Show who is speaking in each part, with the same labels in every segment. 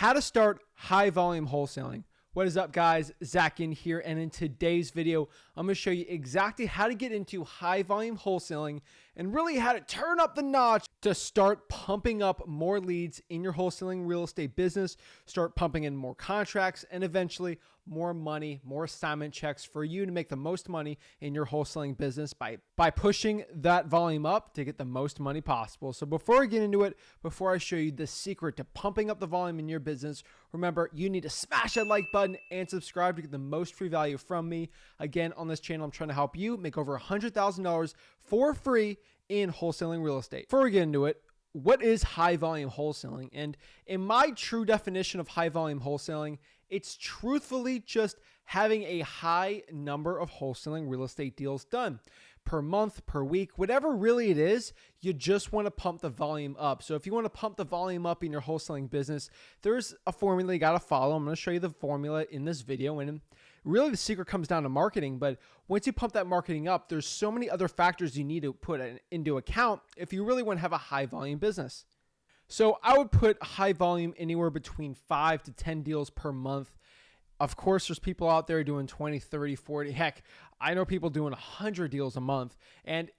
Speaker 1: How to start high volume wholesaling. What is up, guys? Zach Ginn here, and in today's video, I'm going to show you exactly how to get into high volume wholesaling and really how to turn up the notch to start pumping up more leads in your wholesaling real estate business, start pumping in more contracts, and eventually more money, more assignment checks for you to make the most money in your wholesaling business by pushing that volume up to get the most money possible. So before we get into it, before I show you the secret to pumping up the volume in your business, remember, you need to smash that like button and subscribe to get the most free value from me. Again, on this channel, I'm trying to help you make over $100,000 for free in wholesaling real estate. Before we get into it, what is high volume wholesaling? And in my true definition of high volume wholesaling, it's truthfully just having a high number of wholesaling real estate deals done per month, per week, whatever really it is. You just want to pump the volume up. So if you want to pump the volume up in your wholesaling business, there's a formula you got to follow. I'm going to show you the formula in this video, and really the secret comes down to marketing. But once you pump that marketing up, there's so many other factors you need to put into account if you really want to have a high volume business. So I would put high volume anywhere between 5 to 10 deals per month. Of course, there's people out there doing 20, 30, 40. Heck, I know people doing 100 deals a month. And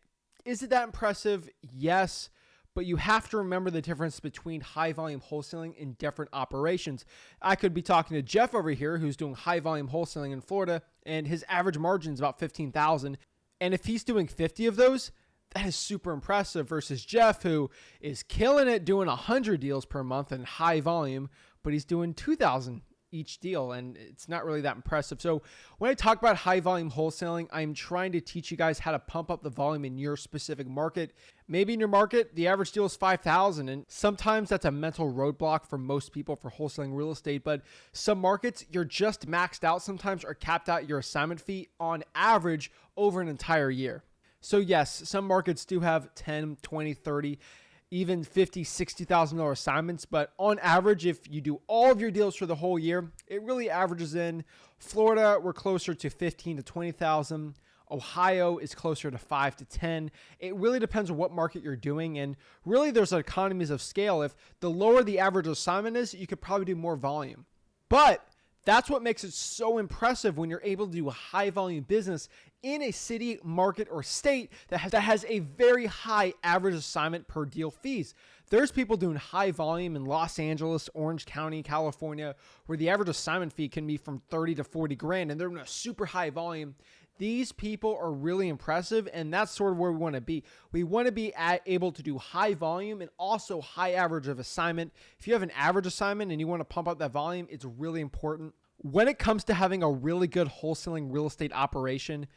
Speaker 1: is it that impressive? Yes. But you have to remember the difference between high volume wholesaling and different operations. I could be talking to Jeff over here who's doing high volume wholesaling in Florida, and his average margin is about $15,000. And if he's doing 50 of those, that is super impressive versus Jeff, who is killing it doing 100 deals per month in high volume, but he's doing 2,000 each deal, and it's not really that impressive. So when I talk about high volume wholesaling, I'm trying to teach you guys how to pump up the volume in your specific market. Maybe in your market, the average deal is 5,000, and sometimes that's a mental roadblock for most people for wholesaling real estate. But some markets, you're just maxed out sometimes or capped out your assignment fee on average over an entire year. So yes, some markets do have 10, 20, 30, even $50,000, $60,000 assignments. But on average, if you do all of your deals for the whole year, it really averages in. Florida, we're closer to 15 to 20,000. Ohio is closer to 5 to 10. It really depends on what market you're doing. And really there's economies of scale. If the lower the average assignment is, you could probably do more volume. But that's what makes it so impressive when you're able to do a high volume business in a city, market, or state that has a very high average assignment per deal fees. There's people doing high volume in Los Angeles, Orange County, California, where the average assignment fee can be from 30 to 40 grand, and they're in a super high volume. These people are really impressive, and that's sort of where we want to be. We want to be able to do high volume and also high average of assignment. If you have an average assignment and you want to pump up that volume, it's really important. When it comes to having a really good wholesaling real estate operation,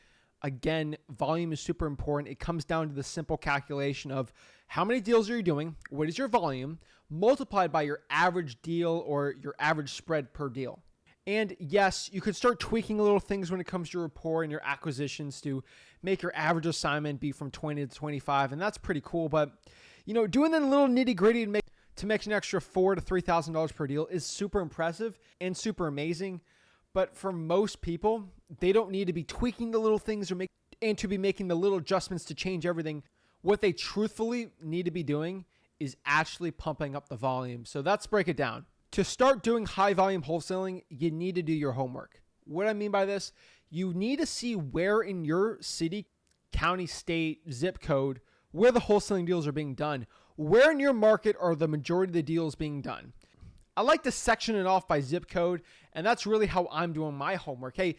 Speaker 1: again, volume is super important. It comes down to the simple calculation of how many deals are you doing, what is your volume, multiplied by your average deal or your average spread per deal. And yes, you could start tweaking little things when it comes to your rapport and your acquisitions to make your average assignment be from 20 to 25, and that's pretty cool. But doing the little nitty gritty to make an extra $4,000 to $3,000 per deal is super impressive and super amazing. But for most people, they don't need to be tweaking the little things and to be making the little adjustments to change everything. What they truthfully need to be doing is actually pumping up the volume. So let's break it down. To start doing high volume wholesaling, you need to do your homework. What I mean by this, you need to see where in your city, county, state, zip code, where the wholesaling deals are being done. Where in your market are the majority of the deals being done? I like to section it off by zip code, and that's really how I'm doing my homework. Hey,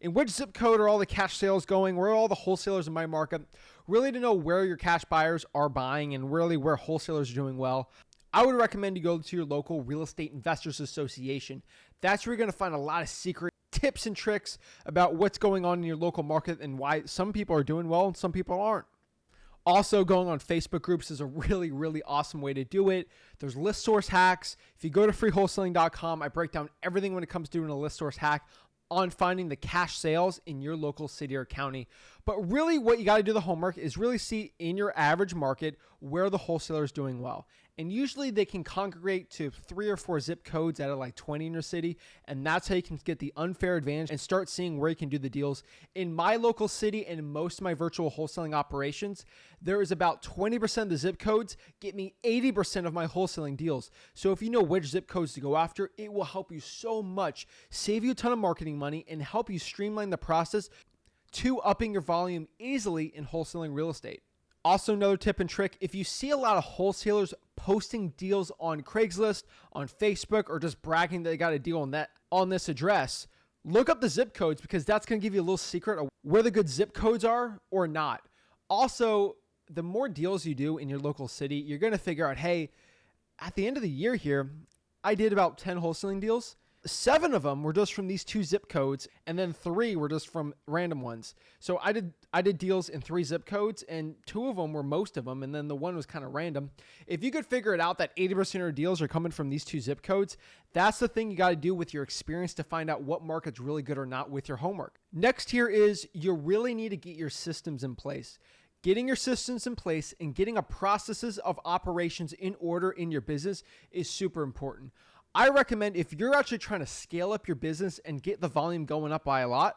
Speaker 1: in which zip code are all the cash sales going? Where are all the wholesalers in my market? Really to know where your cash buyers are buying and really where wholesalers are doing well, I would recommend you go to your local real estate investors association. That's where you're going to find a lot of secret tips and tricks about what's going on in your local market and why some people are doing well and some people aren't. Also, going on Facebook groups is a really, really awesome way to do it. There's list source hacks. If you go to freewholesaling.com, I break down everything when it comes to doing a list source hack on finding the cash sales in your local city or county. But really what you got to do the homework is really see in your average market where the wholesaler is doing well. And usually they can congregate to 3 or 4 zip codes out of like 20 in your city. And that's how you can get the unfair advantage and start seeing where you can do the deals. In my local city and most of my virtual wholesaling operations, there is about 20% of the zip codes get me 80% of my wholesaling deals. So if you know which zip codes to go after, it will help you so much, save you a ton of marketing money, and help you streamline the process to upping your volume easily in wholesaling real estate. Also, another tip and trick, if you see a lot of wholesalers posting deals on Craigslist, on Facebook, or just bragging that they got a deal on this address, look up the zip codes because that's going to give you a little secret of where the good zip codes are or not. Also, the more deals you do in your local city, you're going to figure out, hey, at the end of the year here, I did about 10 wholesaling deals. 7 of them were just from these 2 zip codes, and then 3 were just from random ones. So I did deals in 3 zip codes, and 2 of them were most of them, and then the one was kind of random. If you could figure it out that 80% of your deals are coming from these 2 zip codes, that's the thing you got to do with your experience to find out what market's really good or not with your homework. Next here is you really need to get your systems in place. Getting your systems in place and getting a processes of operations in order in your business is super important. I recommend if you're actually trying to scale up your business and get the volume going up by a lot,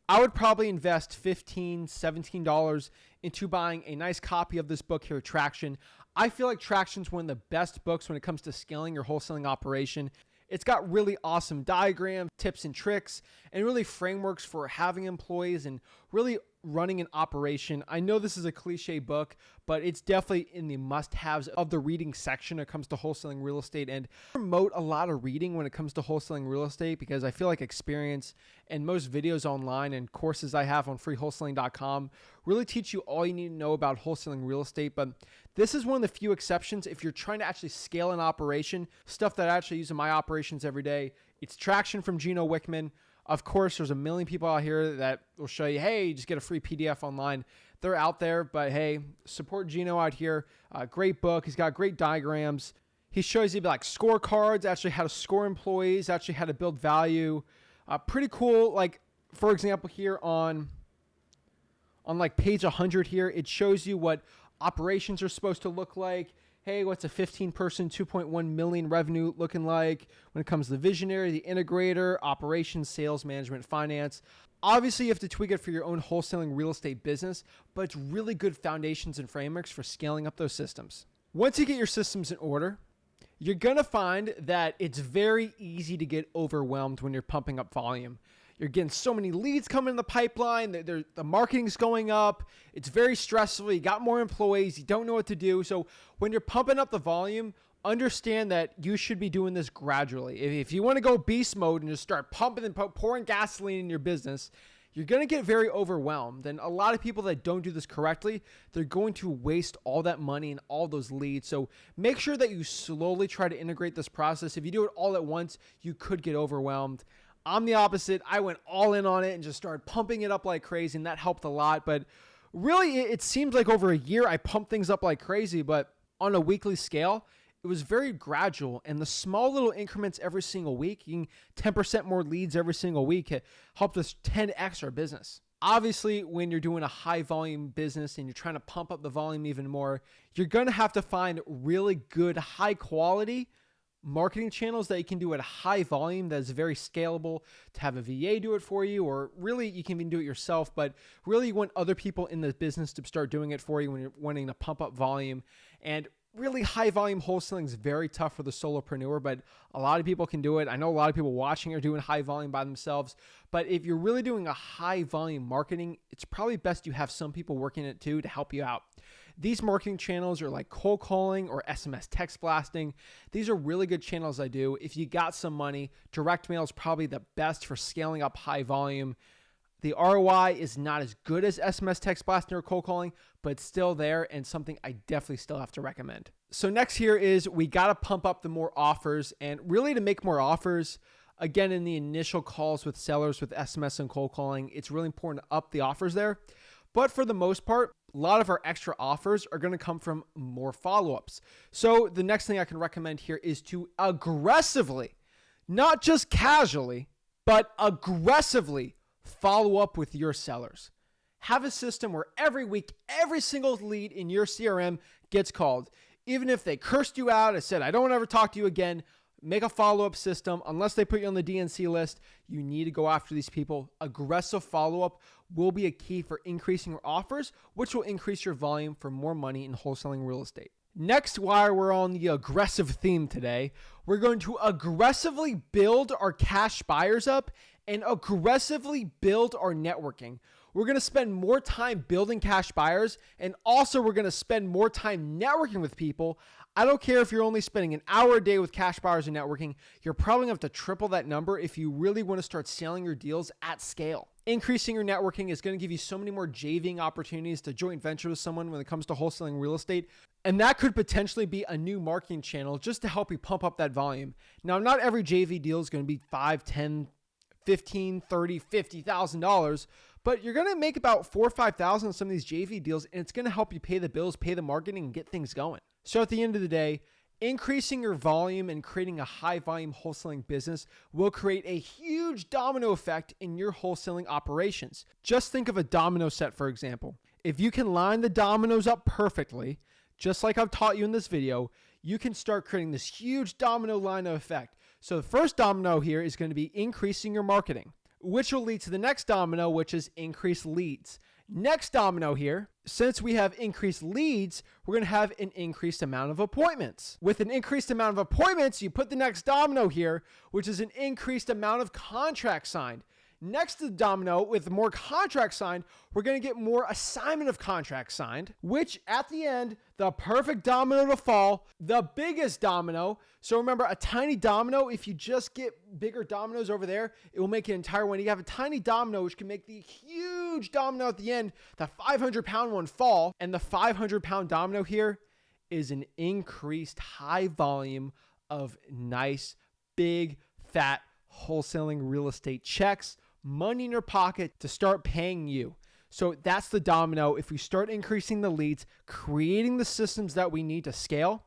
Speaker 1: I would probably invest $15, $17 into buying a nice copy of this book here, Traction. I feel like Traction is one of the best books when it comes to scaling your wholesaling operation. It's got really awesome diagrams, tips and tricks, and really frameworks for having employees and really running an operation. I know this is a cliche book, but it's definitely in the must-haves of the reading section when it comes to wholesaling real estate. And I promote a lot of reading when it comes to wholesaling real estate because I feel like experience and most videos online and courses I have on freewholesaling.com really teach you all you need to know about wholesaling real estate. But this is one of the few exceptions if you're trying to actually scale an operation, stuff that I actually use in my operations every day. It's Traction from Gino Wickman. Of course, there's a million people out here that will show you, hey, just get a free PDF online. They're out there, but hey, support Gino out here. Great book. He's got great diagrams. He shows you like scorecards, actually how to score employees, actually how to build value. Pretty cool. Like, for example, here on like page 100 here, it shows you what operations are supposed to look like. Hey, what's a 15-person, 2.1 million revenue looking like when it comes to the visionary, the integrator, operations, sales, management, finance. Obviously, you have to tweak it for your own wholesaling real estate business, but it's really good foundations and frameworks for scaling up those systems. Once you get your systems in order, you're going to find that it's very easy to get overwhelmed when you're pumping up volume. You're getting so many leads coming in the pipeline. The marketing's going up. It's very stressful. You got more employees. You don't know what to do. So when you're pumping up the volume, understand that you should be doing this gradually. If you want to go beast mode and just start pumping and pouring gasoline in your business, you're going to get very overwhelmed. And a lot of people that don't do this correctly, they're going to waste all that money and all those leads. So make sure that you slowly try to integrate this process. If you do it all at once, you could get overwhelmed. I'm the opposite. I went all in on it and just started pumping it up like crazy, and that helped a lot. But really, it seems like over a year, I pumped things up like crazy, but on a weekly scale, it was very gradual. And the small little increments every single week, getting 10% more leads every single week, helped us 10x our business. Obviously, when you're doing a high volume business and you're trying to pump up the volume even more, you're going to have to find really good, high quality marketing channels that you can do at a high volume that is very scalable, to have a VA do it for you, or really you can even do it yourself, but really you want other people in the business to start doing it for you when you're wanting to pump up volume. And really high volume wholesaling is very tough for the solopreneur, but a lot of people can do it. I know a lot of people watching are doing high volume by themselves, but if you're really doing a high volume marketing, it's probably best you have some people working it too to help you out. These marketing channels are like cold calling or SMS text blasting. These are really good channels I do. If you got some money, direct mail is probably the best for scaling up high volume. The ROI is not as good as SMS text blasting or cold calling, but it's still there and something I definitely still have to recommend. So next here is we got to pump up the more offers, and really to make more offers, again, in the initial calls with sellers with SMS and cold calling, it's really important to up the offers there. But for the most part, a lot of our extra offers are going to come from more follow-ups. So the next thing I can recommend here is to aggressively, not just casually, but aggressively follow up with your sellers. Have a system where every week, every single lead in your CRM gets called. Even if they cursed you out and said, I don't want to ever talk to you again, make a follow-up system. Unless they put you on the DNC list, you need to go after these people. Aggressive follow-up will be a key for increasing your offers, which will increase your volume for more money in wholesaling real estate. Next, while we're on the aggressive theme today, we're going to aggressively build our cash buyers up and aggressively build our networking. We're going to spend more time building cash buyers, and also we're going to spend more time networking with people. I don't care if you're only spending an hour a day with cash buyers and networking, you're probably going to have to triple that number if you really want to start selling your deals at scale. Increasing your networking is going to give you so many more JVing opportunities to joint venture with someone when it comes to wholesaling real estate. And that could potentially be a new marketing channel just to help you pump up that volume. Now, not every JV deal is going to be $5, $10, $15, $30, $50,000, but you're going to make about $4,000 or $5,000 on some of these JV deals, and it's going to help you pay the bills, pay the marketing, and get things going. So at the end of the day, increasing your volume and creating a high volume wholesaling business will create a huge domino effect in your wholesaling operations. Just think of a domino set, for example. If you can line the dominoes up perfectly, just like I've taught you in this video, you can start creating this huge domino line of effect. So the first domino here is going to be increasing your marketing, which will lead to the next domino, which is increased leads. Next domino here, since we have increased leads, we're going to have an increased amount of appointments. With an increased amount of appointments, you put the next domino here, which is an increased amount of contracts signed. Next to the domino, with more contracts signed, we're going to get more assignment of contracts signed, which at the end, the perfect domino to fall, the biggest domino. So remember, a tiny domino, if you just get bigger dominoes over there, it will make an entire one. You have a tiny domino, which can make the huge domino at the end, the 500-pound one fall. And the 500-pound domino here is an increased high volume of nice, big, fat wholesaling real estate checks, money in your pocket to start paying you. So that's the domino. If we start increasing the leads, creating the systems that we need to scale,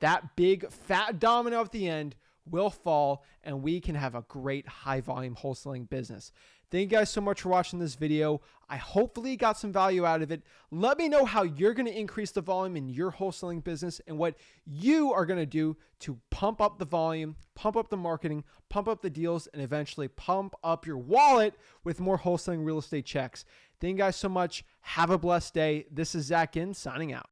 Speaker 1: that big fat domino at the end will fall and we can have a great high volume wholesaling business. Thank you guys so much for watching this video. I hopefully got some value out of it. Let me know how you're going to increase the volume in your wholesaling business and what you are going to do to pump up the volume, pump up the marketing, pump up the deals, and eventually pump up your wallet with more wholesaling real estate checks. Thank you guys so much. Have a blessed day. This is Zach Ginn signing out.